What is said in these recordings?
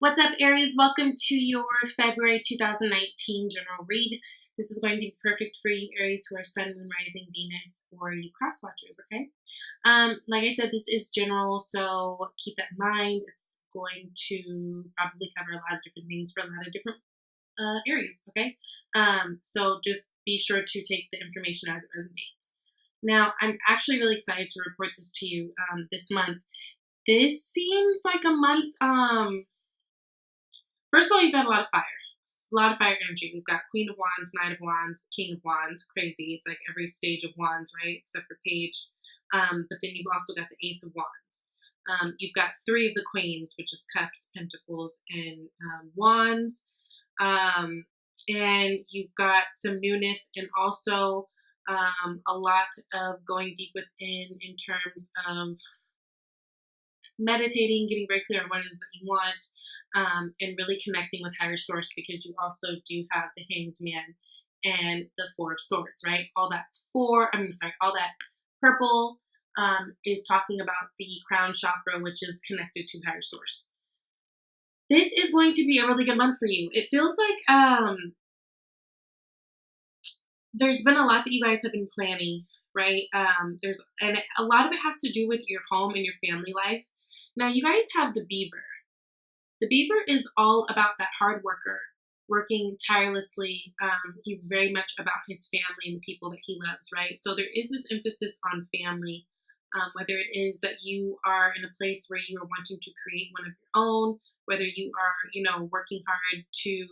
What's up, Aries? Welcome to your February 2019 general read. This is going to be perfect for you, Aries, who are Sun, Moon, Rising, Venus, or you cross watchers, okay? Like I said, this is general, so keep that in mind. It's going to probably cover a lot of different things for a lot of different Aries, okay? So just be sure to take the information as it resonates. Now, I'm actually really excited to report this to you this month. This seems like a month, first of all, you've got a lot of fire energy. We've got Queen of Wands, Knight of Wands, King of Wands, crazy. It's like every stage of Wands, right? Except for Page. But then you've also got the Ace of Wands. You've got three of the Queens, which is Cups, Pentacles, and Wands. And you've got some newness and also a lot of going deep within in terms of meditating, getting very clear on what it is that you want, and really connecting with higher source, because you also do have the Hanged Man and the Four of Swords, right? All that purple is talking about the crown chakra, which is connected to higher source. This is going to be a really good month for you. It feels like there's been a lot that you guys have been planning, right? And a lot of it has to do with your home and your family life. Now, you guys have the Beaver. The Beaver is all about that hard worker, working tirelessly. He's very much about his family and the people that he loves, right? So there is this emphasis on family, whether it is that you are in a place where you are wanting to create one of your own, whether you are, working hard to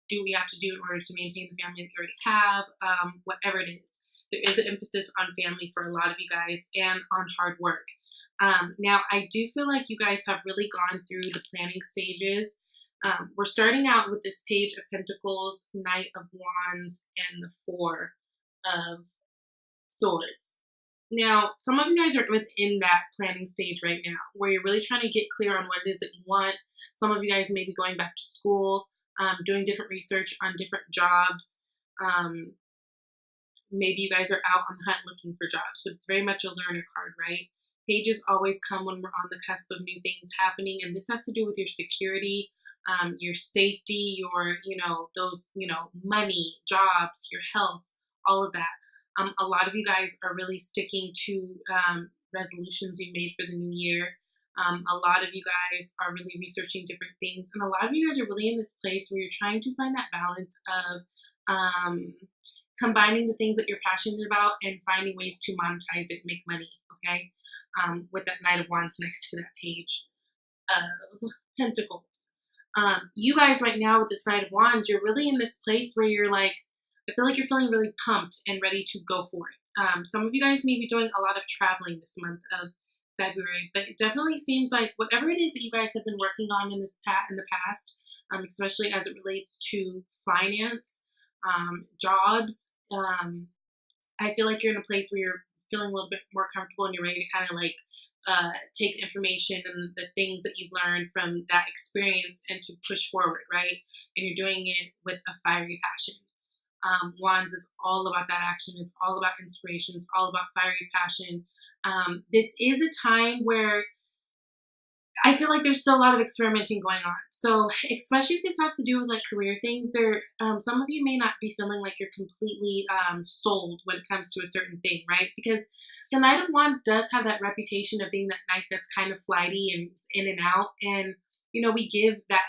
do what you have to do in order to maintain the family that you already have, whatever it is. There is an emphasis on family for a lot of you guys and on hard work. Now, I do feel like you guys have really gone through the planning stages. We're starting out with this Page of Pentacles, Knight of Wands, and the Four of Swords. Now, some of you guys are within that planning stage right now, where you're really trying to get clear on what it is that you want. Some of you guys may be going back to school, doing different research on different jobs. Maybe you guys are out on the hunt looking for jobs, but it's very much a learner card, right? Pages always come when we're on the cusp of new things happening, and this has to do with your security, your safety, your, money, jobs, your health, all of that. A lot of you guys are really sticking to resolutions you made for the new year. A lot of you guys are really researching different things, and a lot of you guys are really in this place where you're trying to find that balance of combining the things that you're passionate about and finding ways to monetize it, make money, okay? With that Knight of Wands next to that Page of Pentacles. You guys right now with this Knight of Wands, you're really in this place where you're like, I feel like you're feeling really pumped and ready to go for it. Some of you guys may be doing a lot of traveling this month of February, but it definitely seems like whatever it is that you guys have been working on in the past, especially as it relates to finance, jobs, I feel like you're in a place where you're feeling a little bit more comfortable and you're ready to kind of like take the information and the things that you've learned from that experience and to push forward, right? And you're doing it with a fiery passion. Wands is all about that action. It's all about inspiration. It's all about fiery passion. This is a time where I feel like there's still a lot of experimenting going on. So especially if this has to do with like career things, some of you may not be feeling like you're completely sold when it comes to a certain thing, right? Because the Knight of Wands does have that reputation of being that knight that's kind of flighty and in and out. And, we give that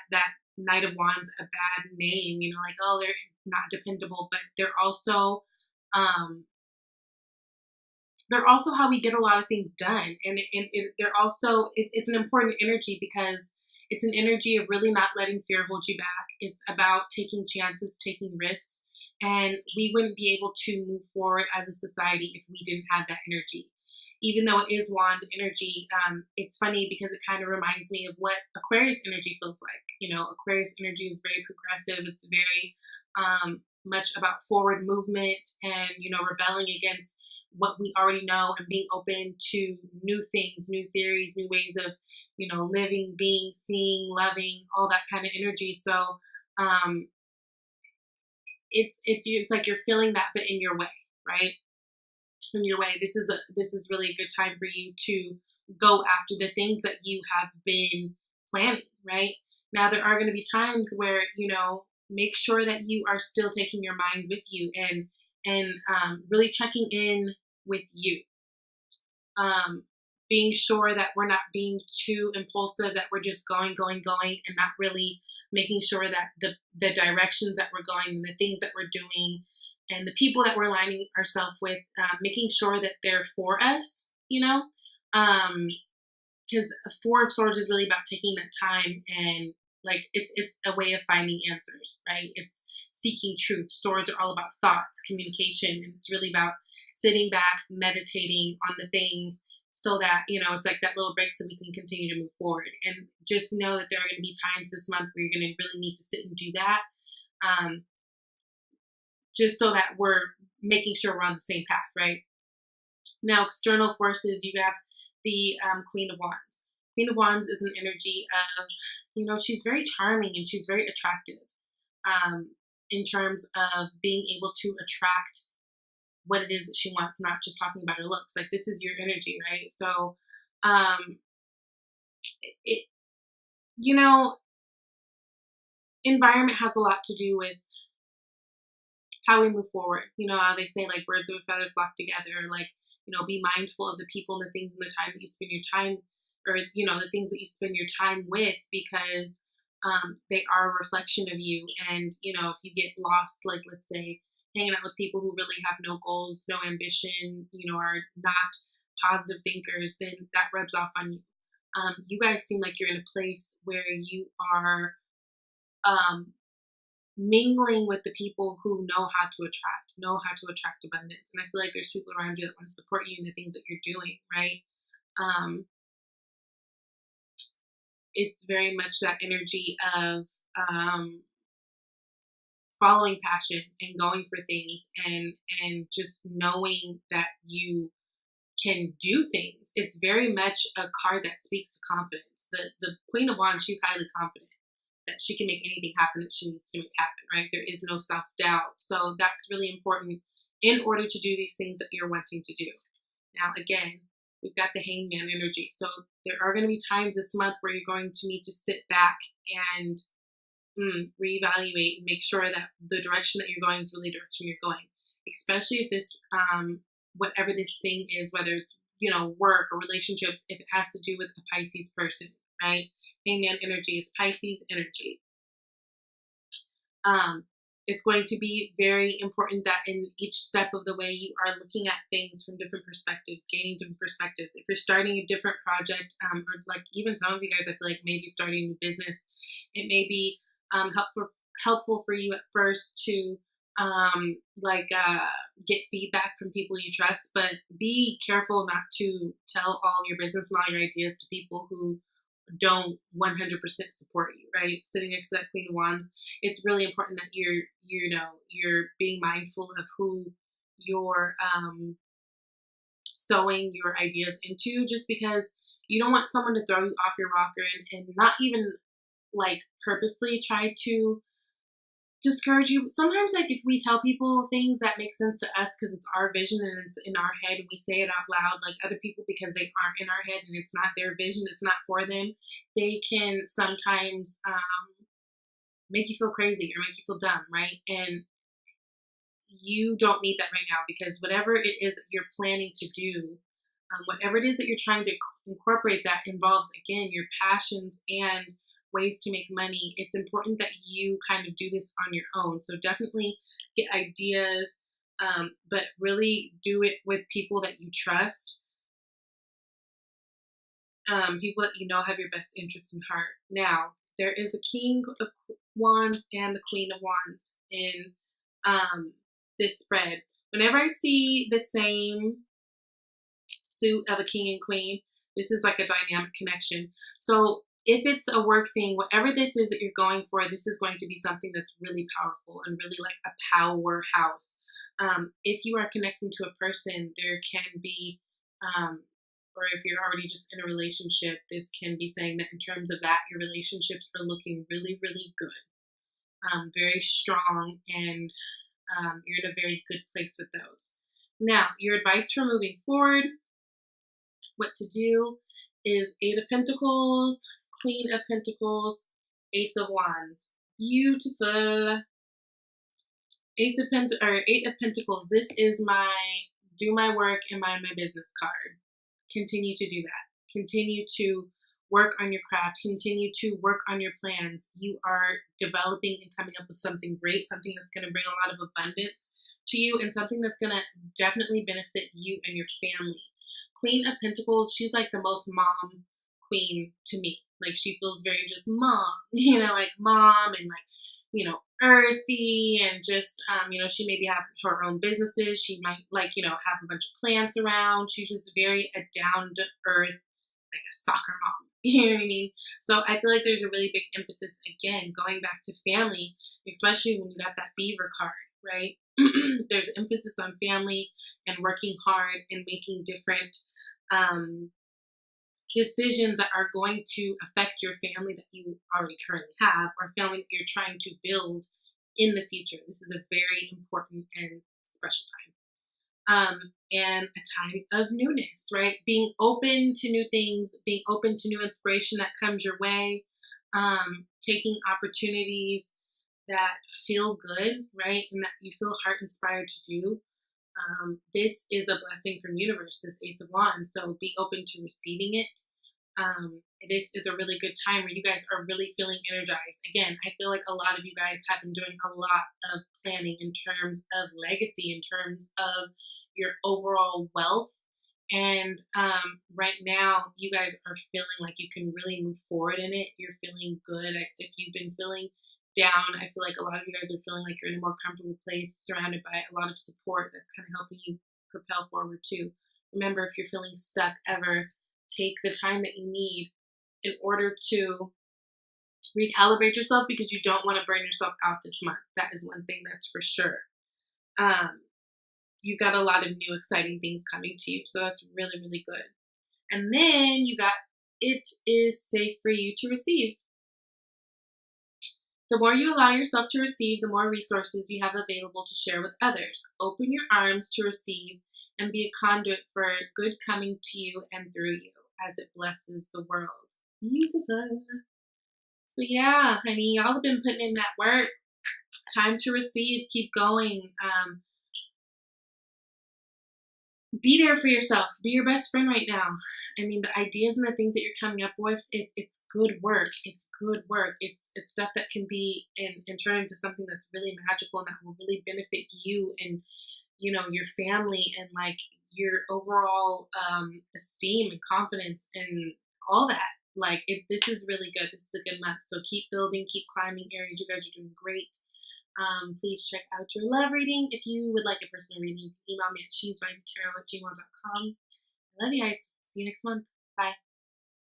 Knight of Wands a bad name, like, oh, they're not dependable, but they're also how we get a lot of things done. And it's an important energy because it's an energy of really not letting fear hold you back. It's about taking chances, taking risks. And we wouldn't be able to move forward as a society if we didn't have that energy. Even though it is wand energy, it's funny because it kind of reminds me of what Aquarius energy feels like. Aquarius energy is very progressive. It's very much about forward movement and, rebelling against what we already know and being open to new things, new theories, new ways of, living, being, seeing, loving, all that kind of energy. So it's like you're feeling that, but in your way, right? In your way. This is really a good time for you to go after the things that you have been planning, right? Now, there are going to be times where, make sure that you are still taking your mind with you and really checking in with you. Being sure that we're not being too impulsive, that we're just going, and not really making sure that the directions that we're going and the things that we're doing and the people that we're aligning ourselves with, making sure that they're for us, because Four of Swords is really about taking that time, and like it's a way of finding answers, right? It's seeking truth. Swords are all about thoughts, communication, and it's really about sitting back, meditating on the things so that, it's like that little break so we can continue to move forward. And just know that there are going to be times this month where you're going to really need to sit and do that, just so that we're making sure we're on the same path, right? Now, external forces, you have the Queen of Wands. Queen of Wands is an energy of, she's very charming and she's very attractive in terms of being able to attract what it is that she wants, not just talking about her looks. Like, this is your energy, right? So, environment has a lot to do with how we move forward. How they say, like, birds of a feather flock together. Like, be mindful of the people and the things and the time that you spend your time, or, the things that you spend your time with, because they are a reflection of you. And, if you get lost, like, let's say, hanging out with people who really have no goals, no ambition, are not positive thinkers, then that rubs off on you. You guys seem like you're in a place where you are mingling with the people who know how to attract abundance. And I feel like there's people around you that want to support you in the things that you're doing, right? It's very much that energy of following passion and going for things and just knowing that you can do things. It's very much a card that speaks to confidence. The Queen of Wands, she's highly confident that she can make anything happen that she needs to make happen, right? There is no self-doubt. So that's really important in order to do these things that you're wanting to do. Now, again, we've got the Hangman energy. So there are going to be times this month where you're going to need to sit back and reevaluate and make sure that the direction that you're going is really the direction you're going. Especially if this, whatever this thing is, whether it's, work or relationships, if it has to do with a Pisces person, right? Hangman energy is Pisces energy. It's going to be very important that in each step of the way you are looking at things from different perspectives, gaining different perspectives. If you're starting a different project, or like even some of you guys, I feel like maybe starting a new business, it may be helpful for you at first to get feedback from people you trust, but be careful not to tell all your business and all your ideas to people who don't 100% support you, right? Sitting next to that Queen of Wands, it's really important that you're being mindful of who you're sowing your ideas into, just because you don't want someone to throw you off your rocker and not even like purposely try to discourage you. Sometimes, like, if we tell people things that make sense to us because it's our vision and it's in our head and we say it out loud, like other people, because they aren't in our head and it's not their vision, it's not for them, they can sometimes make you feel crazy or make you feel dumb, right? And you don't need that right now, because whatever it is that you're planning to do, whatever it is that you're trying to incorporate that involves, again, your passions and ways to make money, it's important that you kind of do this on your own. So definitely get ideas, but really do it with people that you trust, people that you know have your best interests in heart. Now, there is a King of Wands and the Queen of Wands in this spread. Whenever I see the same suit of a king and queen, this is like a dynamic connection. So if it's a work thing, whatever this is that you're going for, this is going to be something that's really powerful and really like a powerhouse. If you are connecting to a person, there can be, or if you're already just in a relationship, this can be saying that in terms of that, your relationships are looking really, really good, very strong, and you're in a very good place with those. Now, your advice for moving forward, what to do is Eight of Pentacles, Queen of Pentacles, Ace of Wands. Beautiful. Eight of Pentacles. This is my do my work and mind my business card. Continue to do that. Continue to work on your craft. Continue to work on your plans. You are developing and coming up with something great, something that's going to bring a lot of abundance to you, and something that's going to definitely benefit you and your family. Queen of Pentacles, she's like the most mom queen to me. Like, she feels very just mom, like mom and like, earthy, and just, she maybe have her own businesses. She might have a bunch of plants around. She's just very a down to earth, like a soccer mom. You know what I mean? So I feel like there's a really big emphasis, again, going back to family, especially when you got that beaver card, right? There's emphasis on family and working hard and making different decisions that are going to affect your family that you already currently have, or family that you're trying to build in the future. This is a very important and special time. And a time of newness, right? Being open to new things, being open to new inspiration that comes your way, taking opportunities that feel good, right? And that you feel heart inspired to do. This is a blessing from universe, this Ace of Wands. So be open to receiving it. This is a really good time where you guys are really feeling energized. Again, I feel like a lot of you guys have been doing a lot of planning in terms of legacy, in terms of your overall wealth. And right now, you guys are feeling like you can really move forward in it. You're feeling good. If you've been feeling down, I feel like a lot of you guys are feeling like you're in a more comfortable place, surrounded by a lot of support that's kind of helping you propel forward too. Remember, if you're feeling stuck ever, take the time that you need in order to recalibrate yourself, because you don't want to burn yourself out this month. That is one thing that's for sure. You've got a lot of new exciting things coming to you, so that's really, really good. And then you got, it is safe for you to receive. The more you allow yourself to receive, the more resources you have available to share with others. Open your arms to receive and be a conduit for good coming to you and through you as it blesses the world. Beautiful. So yeah, honey, y'all have been putting in that work. Time to receive. Keep going. Be there for yourself. Be your best friend right now. I mean, the ideas and the things that you're coming up with, it's good work. It's good work. It's stuff that can be and turn into something that's really magical and that will really benefit you and, your family and like your overall esteem and confidence and all that. Like, this is really good. This is a good month. So keep building, keep climbing, Aries. You guys are doing great. Please check out your love reading. If you would like a personal reading, you can email me at shesvibeytarot@gmail.com. I love you guys. See you next month. Bye.